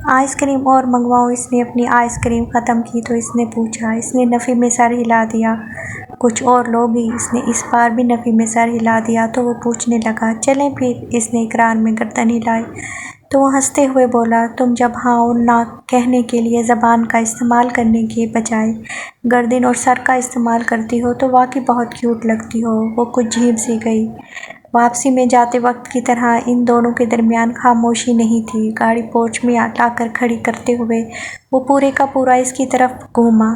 Ice cream اور منگواؤں؟ اس نے اپنی آئس کریم ختم کی تو اس نے پوچھا۔ اس نے نفی میں سر ہلا دیا۔ کچھ اور لو گی؟ اس نے اس بار بھی نفی میں سر ہلا دیا تو وہ پوچھنے لگا چلیں پھر؟ اس نے اقرار میں گردن ہلائی تو وہ ہنستے ہوئے بولا تم جب ہاں اور نہ کہنے کے لیے زبان کا استعمال کرنے کے بجائے گردن اور سر کا استعمال کرتی ہو تو واقعی بہت کیوٹ لگتی ہو۔ وہ کچھ جھیب سی گئی۔ واپسی میں جاتے وقت کی طرح ان دونوں کے درمیان خاموشی نہیں تھی۔ گاڑی پورچ میں لا کر کھڑی کرتے ہوئے وہ پورے کا پورا اس کی طرف گھوما۔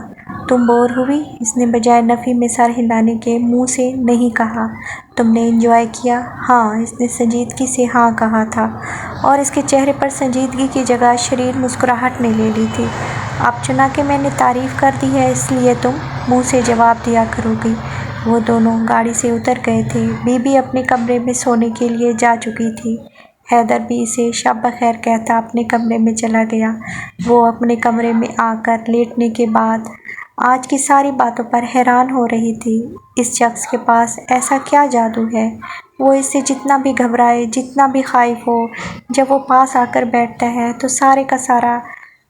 تم بور ہوئی؟ اس نے بجائے نفی میں سر ہلانے کے منہ سے نہیں کہا۔ تم نے انجوائے کیا؟ ہاں۔ اس نے سنجیدگی سے ہاں کہا تھا اور اس کے چہرے پر سنجیدگی کی جگہ شریر مسکراہٹ نے لے لی تھی۔ اب چنانکہ میں نے تعریف کر دی ہے اس لیے تم منہ سے جواب دیا کرو گی۔ وہ دونوں گاڑی سے اتر گئے تھے۔ بی بی اپنے کمرے میں سونے کے لیے جا چکی تھی۔ حیدر بھی اسے شب بخیر کہتا اپنے کمرے میں چلا گیا۔ وہ اپنے کمرے میں آ کر لیٹنے کے بعد آج کی ساری باتوں پر حیران ہو رہی تھی۔ اس شخص کے پاس ایسا کیا جادو ہے؟ وہ اس سے جتنا بھی گھبرائے، جتنا بھی خائف ہو، جب وہ پاس آ کر بیٹھتا ہے تو سارے کا سارا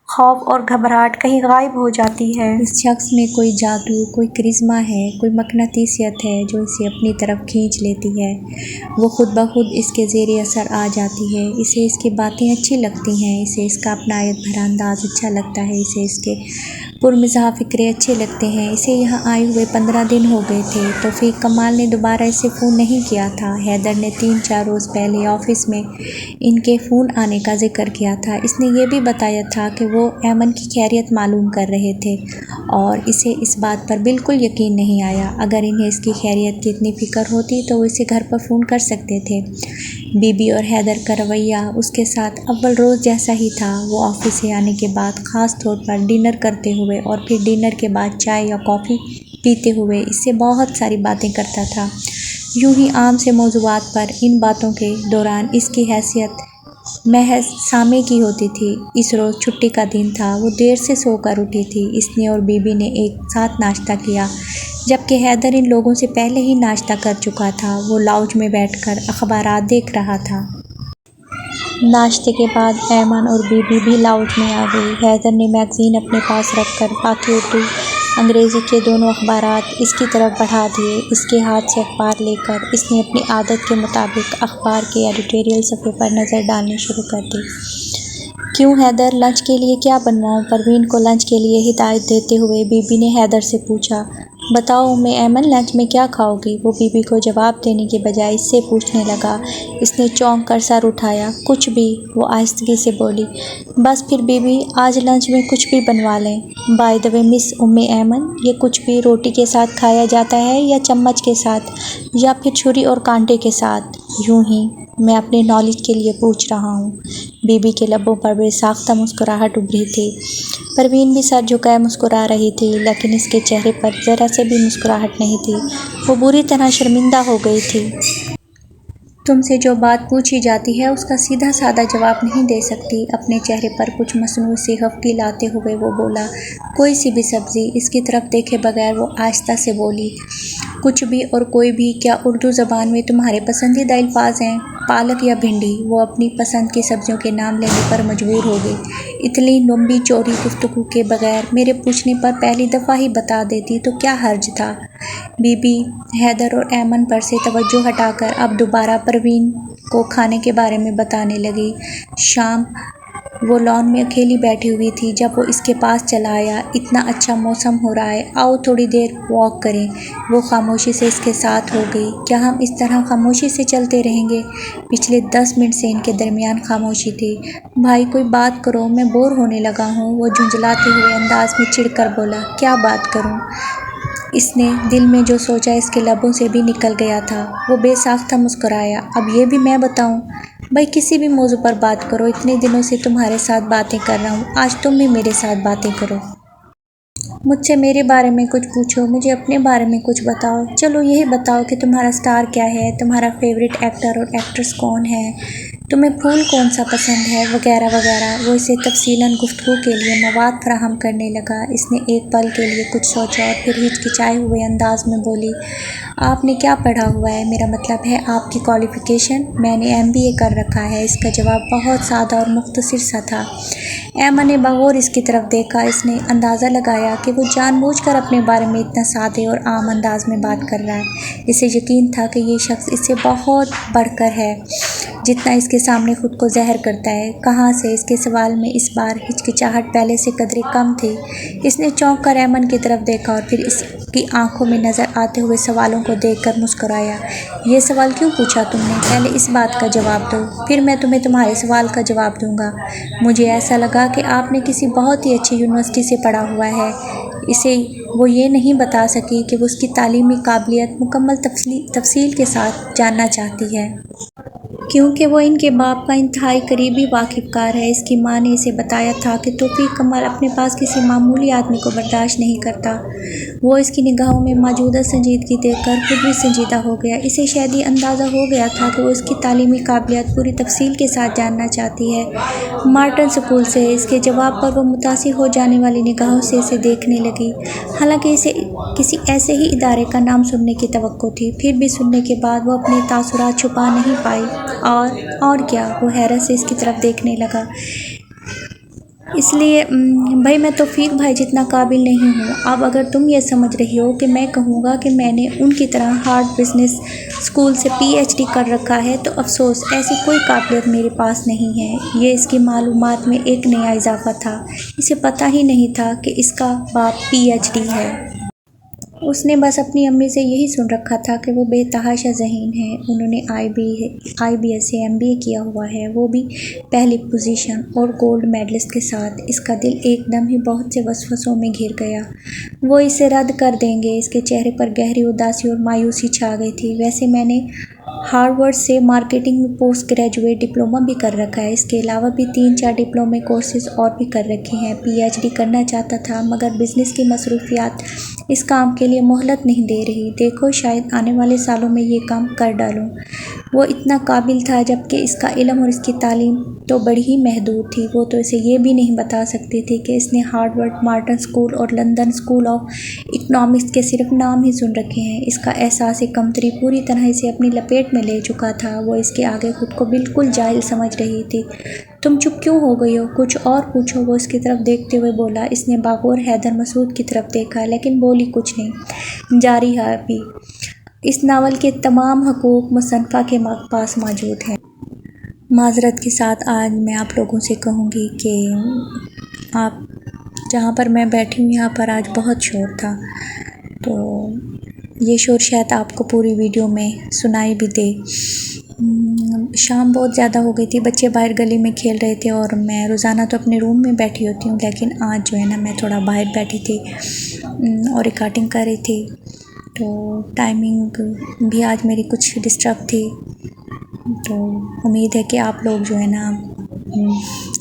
خوف اور گھبراہٹ کہیں غائب ہو جاتی ہے۔ اس شخص میں کوئی جادو، کوئی کرشمہ ہے، کوئی مقناطیسیت ہے جو اسے اپنی طرف کھینچ لیتی ہے۔ وہ خود بخود اس کے زیر اثر آ جاتی ہے۔ اسے اس کی باتیں اچھی لگتی ہیں، اسے اس کا اپنائیت بھرا انداز اچھا لگتا ہے، اسے اس کے پرمزاح فقرے اچھے لگتے ہیں۔ اسے یہاں آئے ہوئے 15 دن ہو گئے تھے۔ توفیق کمال نے دوبارہ اسے فون نہیں کیا تھا۔ حیدر نے 3-4 روز پہلے آفس میں ان کے فون آنے کا ذکر کیا تھا۔ اس نے یہ بھی بتایا تھا کہ وہ ایمن کی خیریت معلوم کر رہے تھے اور اسے اس بات پر بالکل یقین نہیں آیا۔ اگر انہیں اس کی خیریت کی اتنی فکر ہوتی تو وہ اسے گھر پر فون کر سکتے تھے۔ بی بی اور حیدر کا رویہ اس کے ساتھ اول روز جیسا ہی تھا۔ وہ آفس سے آنے کے بعد خاص طور پر ڈنر کرتے ہوئے اور پھر ڈنر کے بعد چائے یا کافی پیتے ہوئے اس سے بہت ساری باتیں کرتا تھا، یوں ہی عام سے موضوعات پر۔ ان باتوں کے دوران اس کی حیثیت محض سامع کی ہوتی تھی۔ اس روز چھٹی کا دن تھا۔ وہ دیر سے سو کر اٹھی تھی۔ اس نے اور بی بی نے ایک ساتھ ناشتہ کیا، جبکہ حیدر ان لوگوں سے پہلے ہی ناشتہ کر چکا تھا۔ وہ لاؤنج میں بیٹھ کر اخبارات دیکھ رہا تھا۔ ناشتے کے بعد ایمن اور بی بی بھی لاؤنج میں آ گئی۔ حیدر نے میگزین اپنے پاس رکھ کر باقی اردو انگریزی کے دونوں اخبارات اس کی طرف بڑھا دیے۔ اس کے ہاتھ سے اخبار لے کر اس نے اپنی عادت کے مطابق اخبار کے ایڈیٹوریل صفحے پر نظر ڈالنی شروع کر دی۔ کیوں حیدر، لنچ کے لیے کیا بنواؤں؟ پروین کو لنچ کے لیے ہدایت دیتے ہوئے بی بی نے حیدر سے پوچھا۔ بتاؤ ایمن، لنچ میں کیا کھاؤ گی؟ وہ بی بی کو جواب دینے کے بجائے اس سے پوچھنے لگا۔ اس نے چونک کر سر اٹھایا۔ کچھ بھی، وہ آہستگی سے بولی۔ بس پھر بی بی، آج لنچ میں کچھ بھی بنوا لیں۔ بائی دی وے مس ایمن، یہ کچھ بھی روٹی کے ساتھ کھایا جاتا ہے یا چمچ کے ساتھ یا پھر چھری اور کانٹے کے ساتھ؟ یوں ہی، میں اپنے نالج کے لیے پوچھ رہا ہوں۔ بی بی کے لبوں پر بے ساختہ مسکراہٹ ابھری تھی۔ پروین بھی سر جھکائے مسکرا رہی تھی، لیکن اس کے چہرے پر ذرا سے بھی مسکراہٹ نہیں تھی۔ وہ بری طرح شرمندہ ہو گئی تھی۔ تم سے جو بات پوچھی جاتی ہے اس کا سیدھا سادہ جواب نہیں دے سکتی۔ اپنے چہرے پر کچھ مصنوعی سی خفگی لاتے ہوئے وہ بولا۔ کوئی سی بھی سبزی؟ اس کی طرف دیکھے بغیر وہ آہستہ سے بولی۔ کچھ بھی اور کوئی بھی کیا اردو زبان میں تمہارے پسندیدہ الفاظ ہیں؟ پالک یا بھنڈی؟ وہ اپنی پسند کی سبزیوں کے نام لینے پر مجبور ہو گئی۔ اتنی لمبی چوڑی گفتگو کے بغیر میرے پوچھنے پر پہلی دفعہ ہی بتا دیتی تو کیا حرج تھا؟ بی بی حیدر اور ایمن پر سے توجہ ہٹا کر اب دوبارہ پروین کو کھانے کے بارے میں بتانے لگی۔ شام وہ لان میں اکیلی بیٹھی ہوئی تھی جب وہ اس کے پاس چلا آیا۔ اتنا اچھا موسم ہو رہا ہے، آؤ تھوڑی دیر واک کریں۔ وہ خاموشی سے اس کے ساتھ ہو گئی۔ کیا ہم اس طرح خاموشی سے چلتے رہیں گے؟ پچھلے 10 منٹ سے ان کے درمیان خاموشی تھی۔ بھائی کوئی بات کرو، میں بور ہونے لگا ہوں، وہ جھنجھلاتے ہوئے انداز میں چڑھ کر بولا۔ کیا بات کروں؟ اس نے دل میں جو سوچا اس کے لبوں سے بھی نکل گیا تھا۔ وہ بے ساختہ مسکرایا۔ اب یہ بھی میں بتاؤں؟ بھائی کسی بھی موضوع پر بات کرو، اتنے دنوں سے تمہارے ساتھ باتیں کر رہا ہوں، آج تم بھی میرے ساتھ باتیں کرو۔ مجھ سے میرے بارے میں کچھ پوچھو، مجھے اپنے بارے میں کچھ بتاؤ۔ چلو یہی بتاؤ کہ تمہارا سٹار کیا ہے، تمہارا فیورٹ ایکٹر اور ایکٹریس کون ہے؟ تمہیں پھول کون سا پسند ہے وغیرہ وغیرہ۔ وہ اسے تفصیلاً گفتگو کے لیے مواد فراہم کرنے لگا۔ اس نے ایک پل کے لیے کچھ سوچا اور پھر ہچکچائے ہوئے انداز میں بولی، آپ نے کیا پڑھا ہوا ہے؟ میرا مطلب ہے آپ کی کوالیفیکیشن۔ میں نے MBA کر رکھا ہے۔ اس کا جواب بہت سادہ اور مختصر سا تھا۔ ایما نے بغور اس کی طرف دیکھا۔ اس نے اندازہ لگایا کہ وہ جان بوجھ کر اپنے بارے میں اتنا سادے اور عام انداز میں بات کر رہا ہے۔ اسے یقین تھا کہ یہ شخص اس سے بہت بڑھ کر ہے جتنا اس کے سامنے خود کو ظاہر کرتا ہے۔ کہاں سے؟ اس کے سوال میں اس بار ہچکچاہٹ پہلے سے قدرے کم تھی۔ اس نے چونک کر ایمن کی طرف دیکھا اور پھر اس کی آنکھوں میں نظر آتے ہوئے سوالوں کو دیکھ کر مسکرایا۔ یہ سوال کیوں پوچھا تم نے؟ پہلے اس بات کا جواب دو، پھر میں تمہیں تمہارے سوال کا جواب دوں گا۔ مجھے ایسا لگا کہ آپ نے کسی بہت ہی اچھی یونیورسٹی سے پڑھا ہوا ہے۔ اسے وہ یہ نہیں بتا سکی کہ وہ اس کی تعلیمی قابلیت مکمل تفصیل کے ساتھ جاننا چاہتی ہے۔ کیونکہ وہ ان کے باپ کا انتہائی قریبی واقف کار ہے۔ اس کی ماں نے اسے بتایا تھا کہ توفیق کمال اپنے پاس کسی معمولی آدمی کو برداشت نہیں کرتا۔ وہ اس کی نگاہوں میں موجودہ سنجیدگی دیکھ کر خود بھی سنجیدہ ہو گیا۔ اسے شاید یہ اندازہ ہو گیا تھا کہ وہ اس کی تعلیمی قابلیت پوری تفصیل کے ساتھ جاننا چاہتی ہے۔ مارٹن اسکول سے؟ اس کے جواب پر وہ متاثر ہو جانے والی نگاہوں سے اسے دیکھنے لگی۔ حالانکہ اسے کسی ایسے ہی ادارے کا نام سننے کی توقع تھی، پھر بھی سننے کے بعد وہ اپنے تاثرات چھپا نہیں پائی۔ اور کیا؟ وہ حیرت سے اس کی طرف دیکھنے لگا۔ اس لیے بھائی میں توفیق بھائی جتنا قابل نہیں ہوں۔ اب اگر تم یہ سمجھ رہی ہو کہ میں کہوں گا کہ میں نے ان کی طرح ہارورڈ بزنس اسکول سے PhD کر رکھا ہے تو افسوس، ایسی کوئی قابلیت میرے پاس نہیں ہے۔ یہ اس کی معلومات میں ایک نیا اضافہ تھا۔ اسے پتہ ہی نہیں تھا کہ اس کا باپ PhD ہے۔ اس نے بس اپنی امی سے یہی سن رکھا تھا کہ وہ بے تحاشا ذہین ہیں۔ انہوں نے IBS سے MBA کیا ہوا ہے، وہ بھی پہلی پوزیشن اور گولڈ میڈلسٹ کے ساتھ۔ اس کا دل ایک دم ہی بہت سے وسوسوں میں گھر گیا۔ وہ اسے رد کر دیں گے؟ اس کے چہرے پر گہری اداسی اور مایوسی چھا گئی تھی۔ ویسے میں نے ہارورڈ سے مارکیٹنگ میں پوسٹ گریجویٹ ڈپلومہ بھی کر رکھا ہے۔ اس کے علاوہ بھی 3-4 ڈپلومے کورسز اور بھی کر رکھے ہیں۔ PhD کرنا چاہتا تھا مگر بزنس کی مصروفیات اس کام کے لیے مہلت نہیں دے رہی۔ دیکھو شاید آنے والے سالوں میں یہ کام کر ڈالوں۔ وہ اتنا قابل تھا جبکہ اس کا علم اور اس کی تعلیم تو بڑی ہی محدود تھی۔ وہ تو اسے یہ بھی نہیں بتا سکتی تھی کہ اس نے ہارورڈ، مارٹن اسکول اور لندن اسکول آف اکنامکس کے صرف نام ہی سن رکھے ہیں۔ اس کا احساس کمتری پوری طرح اسے اپنی لپیٹ میں لے چکا تھا۔ وہ اس کے آگے خود کو بالکل جاہل سمجھ رہی تھی۔ تم چپ کیوں ہو گئی ہو؟ کچھ اور پوچھو، وہ اس کی طرف دیکھتے ہوئے بولا۔ اس نے بغور حیدر مسعود کی طرف دیکھا لیکن بولی کچھ نہیں۔ جاری ہے ابھی۔ اس ناول کے تمام حقوق مصنفہ کے پاس موجود ہیں۔ معذرت کے ساتھ آج میں آپ لوگوں سے کہوں گی کہ آپ جہاں پر میں بیٹھی ہوں یہاں پر آج بہت شور تھا، تو یہ شور شاید آپ کو پوری ویڈیو میں سنائی بھی دے۔ شام بہت زیادہ ہو گئی تھی، بچے باہر گلی میں کھیل رہے تھے اور میں روزانہ تو اپنے روم میں بیٹھی ہوتی ہوں لیکن آج جو ہے نا میں تھوڑا باہر بیٹھی تھی اور ریکارڈنگ کر رہی تھی، تو ٹائمنگ بھی آج میری کچھ ڈسٹرب تھی۔ تو امید ہے کہ آپ لوگ جو ہے نا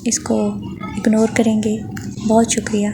اس کو اگنور کریں گے۔ بہت شکریہ۔